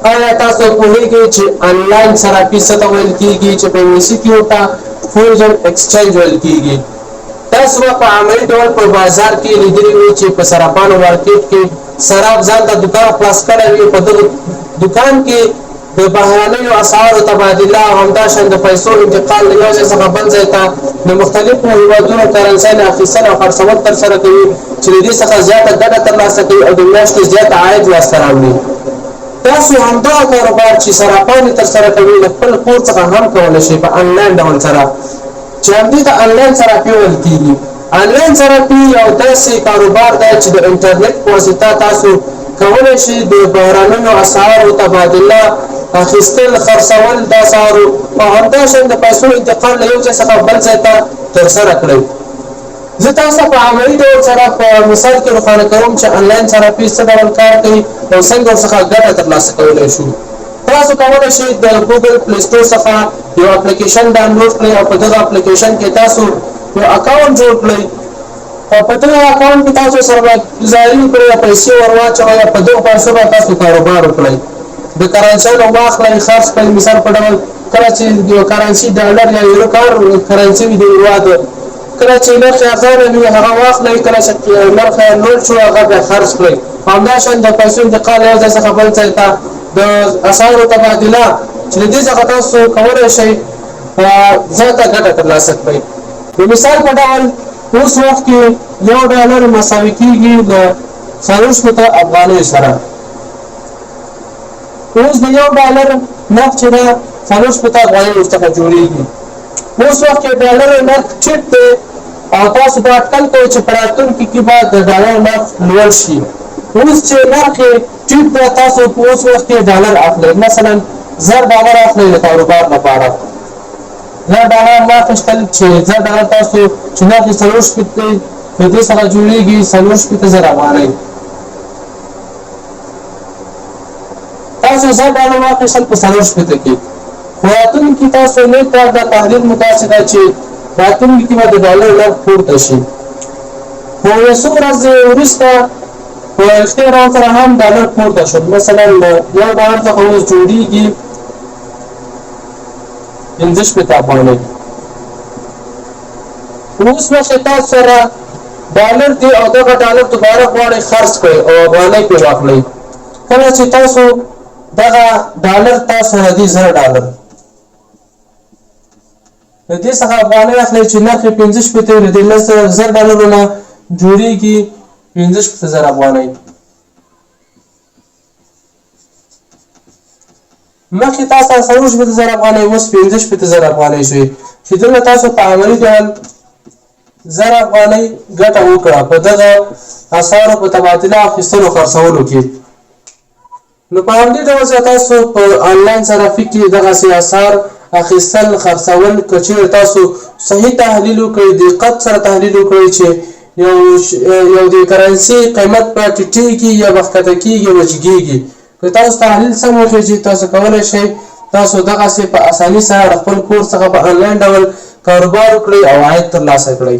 آیا تاسو پوهیږئ چې انلاین صرافي څه ته ویل کیږي چې په انګلیسي کې ورته فورجن ایکسچینج ویل کیږي؟ تاسو په عملي ډول په بازار کې لیدلي وي چې په صرافانو مارکیټ کې صراف ځان ته دکان خلاص کړی وي، په دغه دکان کې د بهرنیو اسعارو تبادله او همداشان د پیسو انتقال له یو ځای څخه بل ځای ته د مختلفو هیوادونو کرنسۍ نه اخیستل او خرڅول ترسره کوي چې له دې څخه زیاته ګټه ترلاسه کوي او د میاشتې زیات عاید لاسته راوړي. تاسو همدغه کاروبار چې صرافان یې ترسره کوي له خپل کور څخه هم کولی شئ په انلاین ډول سره، چې همدې ته انلاین صرافي ویل کیږي. انلاین صرافي یو داسې کاروبار دی چې د انټرنیټ په واسطه تاسو کولی شئ د بهرنیو اسعارو تبادله، اخیستل، خرڅول د اسعارو او همداشان د پیسو انتقال له یو ځای څخه بل ځای ته ترسره کړئ. زه تاسو په عملي ډول سره په مثال کې روښانه کوم چې انلاین صرافي څه ډول کار کوي او څنګه ورڅخه ګټه ترلاسه کولی شو. تاسو کولی شئ د ګوګل پلی سټور څخه یو اپلیکیشن ډاونلوډ کړئ او په دغه اپلیکیشن کې تاسو یو اکاونټ جوړ کړئ او په دغه اکاونټ کې تاسو سرمایه‌ګزاري وکړئ او پیسې ور واچوئ او په دغو پیسو به تاسو کاروبار وکړئ. د کرنسۍ نه واخلئ، خرڅ کړئ. مثال په ډول کله چې یو کرنسي ډالر یا یورو کرنسي وي د هېواد، کله چې نرخ یې ارزانه وي هغه واخلئ، کله چې نرخ یې لوړ شو هغه بیا خرڅ کړئ. همداشان د پیسو انتقال یو ځای څخه بل ځای ته، د اسعارو تبادله چې له دې څخه تاسو کولی شئ زیاته ګټه ترلاسه کړئ. د مثال په ډول اوس وخت کې یو ډالر مساوي کېږي له 40 افغانیو سره. اوس د یو ډالر نرخ چې ده 40 افغانۍ ورڅخه جوړېږي. اوس وخت کې ډالر نرخ ټیټ دی او تاسو به اټکل کوئ چې په راتلونکي کې به د ډالر نرخ لوړ شي. اوس چې نرخ یې ټیټ دی تاسو په اوس وخت کې ډالر اخلئ، مثلا $1000 اخلئ د کاروبار لپاره. $1000 واخیستل چې $1000 تاسو چې نرخ یې 40 دی د دې څخه جوړېږي 40,000 افغانۍ. تاسو $1000 واخیستل په 40 کې، په راتلونکي کې تاسو نیک کار دا تحلیل مو داسې ده چې راتلونکي کې به د ډالر نرخ پورته شي. خو یو څو ورځې وروسته په رښتیا ډول سره هم ډالر پورته شو. مثلا یو ډالر څخه اوس جوړېږي 15 افغانۍ. اوس مخکې تاسو سره ډالر دی او دغه ډالر دوباره غواړئ خرڅ کړئ او افغانۍ پرې واخلئ. کله چې تاسو دغه ډالر تاسو دي $1000 د دې څخه افغانۍ اخلئ چې نرخ یې 15 وي، د $10,000 نه جوړېږي 15,000 افغانۍ. مخکې تاسو 40,000 افغانۍ اوس 15,000 افغانۍ شوې چې دلته تاسو په عملي ډول 1000 افغانۍ ګټه وکړه په دغه اسعارو په تبادله اخیستلو خرڅولو کې. نو په همدې ډول سره تاسو په انلاین صرافي کې دغسې اسعار اخیستل خرڅول که چېرې تاسو صحیح تحلیل وکړئ، دقت سره تحلیل وکړئ چې یو د کرنسي قیمت به ټیټېږي یا به ښکته کېږي او جګېږي. که تاسو تحلیل سم وکړئ تاسو کولی شئ تاسو دغسې په اساني سره د خپل کور څخه په انلاین ډول کاروبار وکړئ او عاید ترلاسه کړئ.